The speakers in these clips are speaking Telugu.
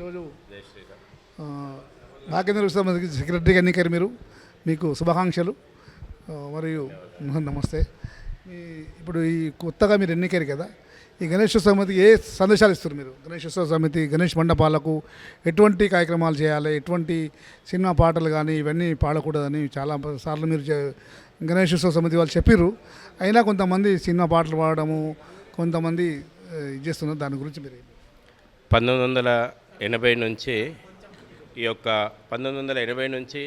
ఈరోజు జై శ్రీరామ్. భాగ్యనగర సమితికి సెక్రటరీగా ఎన్నికయ్యారు మీరు. మీకు శుభాకాంక్షలు. మరియు నమస్తే. ఇప్పుడు ఈ కొత్తగా మీరు ఎన్నికయ్యారు కదా, ఈ గణేశోత్సవ సమితికి ఏ సందేశాలు ఇస్తారు మీరు? గణేశోత్సవ సమితి గణేష్ మండపాలకు ఎటువంటి కార్యక్రమాలు చేయాలి, ఎటువంటి సినిమా పాటలు కానీ ఇవన్నీ పాడకూడదని చాలా సార్లు మీరు గణేశోత్సవ సమితి వాళ్ళు చెప్పారు. అయినా కొంతమంది సినిమా పాటలు పాడడము, కొంతమంది ఇది చేస్తున్నారు. దాని గురించి మీరు 1980 నుంచి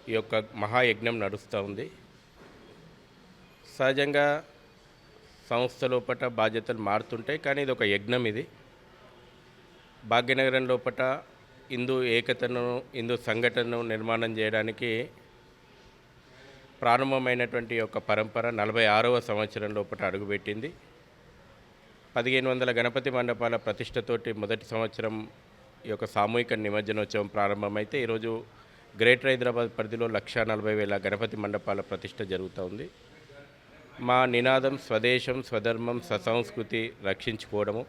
ఈ యొక్క మహాయజ్ఞం నడుస్తూ ఉంది. సహజంగా సంస్థ లోపల బాధ్యతలు మారుతుంటాయి, కానీ ఇది ఒక యజ్ఞం. ఇది భాగ్యనగరం లోపల హిందూ ఏకతను, హిందూ సంఘటనను నిర్మాణం చేయడానికి ప్రారంభమైనటువంటి యొక్క పరంపర 46వ సంవత్సరం లోపల అడుగుపెట్టింది. 1500 గణపతి మండపాల ప్రతిష్టతోటి మొదటి సంవత్సరం ఈ యొక్క సామూహిక నిమజ్జనోత్సవం ప్రారంభమైతే ఈరోజు గ్రేటర్ హైదరాబాద్ పరిధిలో 1,40,000 గణపతి మండపాల ప్రతిష్ట జరుగుతూ ఉంది. మా నినాదం స్వదేశం, స్వధర్మం, ససంస్కృతి రక్షించుకోవడము,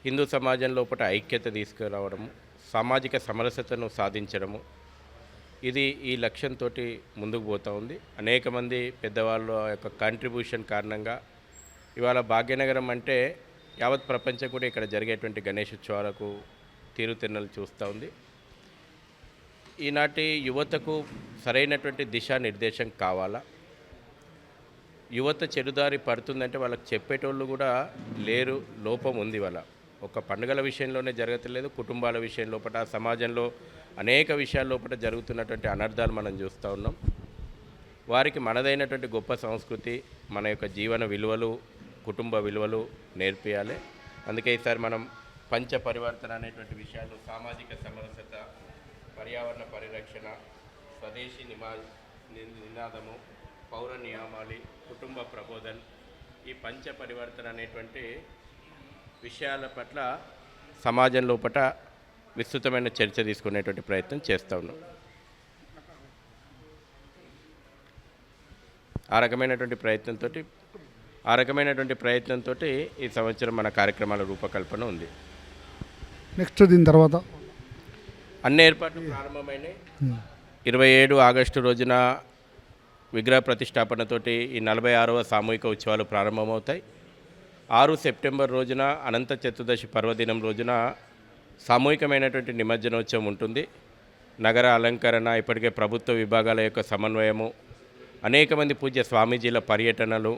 హిందూ సమాజం లోపల ఐక్యత తీసుకురావడము, సామాజిక సమరసతను సాధించడము, ఇది ఈ లక్ష్యంతో ముందుకు పోతూ ఉంది. అనేక మంది పెద్దవాళ్ళ యొక్క కాంట్రిబ్యూషన్ కారణంగా ఇవాళ భాగ్యనగరం అంటే యావత్ ప్రపంచం కూడా ఇక్కడ జరిగేటువంటి గణేశోత్సవాలకు తీరుతెన్నులు చూస్తూ ఉంది. ఈనాటి యువతకు సరైనటువంటి దిశానిర్దేశం కావాలా? యువత చెడుదారి పడుతుందంటే వాళ్ళకి చెప్పేటోళ్ళు కూడా లేరు, లోపం ఉంది. వాళ్ళ ఒక పండుగల విషయంలోనే జరగట్లేదు, కుటుంబాల విషయం లోపల, సమాజంలో అనేక విషయాల లోపల జరుగుతున్నటువంటి అనర్థాలు మనం చూస్తూ ఉన్నాం. వారికి మనదైనటువంటి గొప్ప సంస్కృతి, మన యొక్క జీవన విలువలు, కుటుంబ విలువలు నేర్పియాలి. అందుకే ఈసారి మనం పంచ పరివర్తన అనేటువంటి విషయాలు, సామాజిక సమరసత, పర్యావరణ పరిరక్షణ, స్వదేశీ నినాదము, పౌర నియామాలి, కుటుంబ ప్రబోధన్, ఈ పంచ పరివర్తన అనేటువంటి విషయాల పట్ల సమాజం లోపల విస్తృతమైన చర్చ తీసుకునేటువంటి ప్రయత్నం చేస్తూ ఉన్నాం. ఆ రకమైనటువంటి ప్రయత్నంతో ఈ సంవత్సరం మన కార్యక్రమాల రూపకల్పన ఉంది. నెక్స్ట్ దీని తర్వాత అన్ని ఏర్పాట్లు ప్రారంభమైనాయి. 27 ఆగస్టు రోజున విగ్రహ ప్రతిష్టాపనతోటి ఈ 46వ సామూహిక ఉత్సవాలు ప్రారంభమవుతాయి. 6 సెప్టెంబర్ రోజున అనంత చతుర్దశి పర్వదినం రోజున సామూహికమైనటువంటి నిమజ్జనోత్సవం ఉంటుంది. నగర అలంకరణ, ఇప్పటికే ప్రభుత్వ విభాగాల యొక్క సమన్వయము, అనేక మంది పూజ్య స్వామీజీల పర్యటనలు,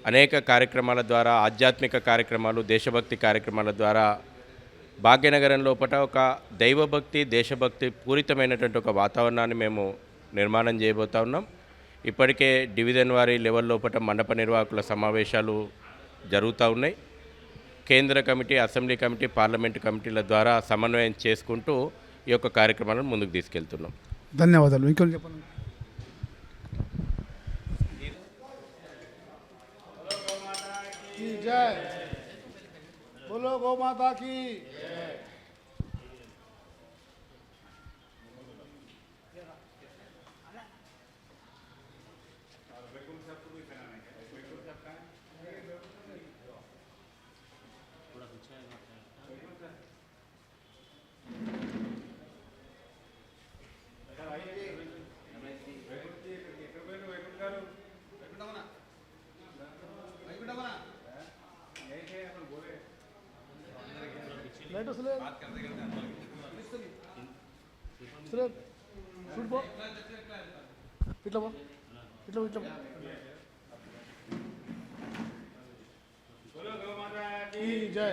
అనేక కార్యక్రమాల ద్వారా, ఆధ్యాత్మిక కార్యక్రమాలు, దేశభక్తి కార్యక్రమాల ద్వారా భాగ్యనగరం లోపల ఒక దైవభక్తి, దేశభక్తి పూరితమైనటువంటి ఒక వాతావరణాన్ని మేము నిర్మాణం చేయబోతా ఉన్నాం. ఇప్పటికే డివిజన్ వారి లెవెల్ లోపల మండప నిర్వాహకుల సమావేశాలు జరుగుతూ ఉన్నాయి. కేంద్ర కమిటీ, అసెంబ్లీ కమిటీ, పార్లమెంటు కమిటీల ద్వారా సమన్వయం చేసుకుంటూ ఈ యొక్క కార్యక్రమాలను ముందుకు తీసుకెళ్తున్నాం. ధన్యవాదాలు. ఇంకొన్ని చెప్పండి. जय बोलो गौ माता की। जय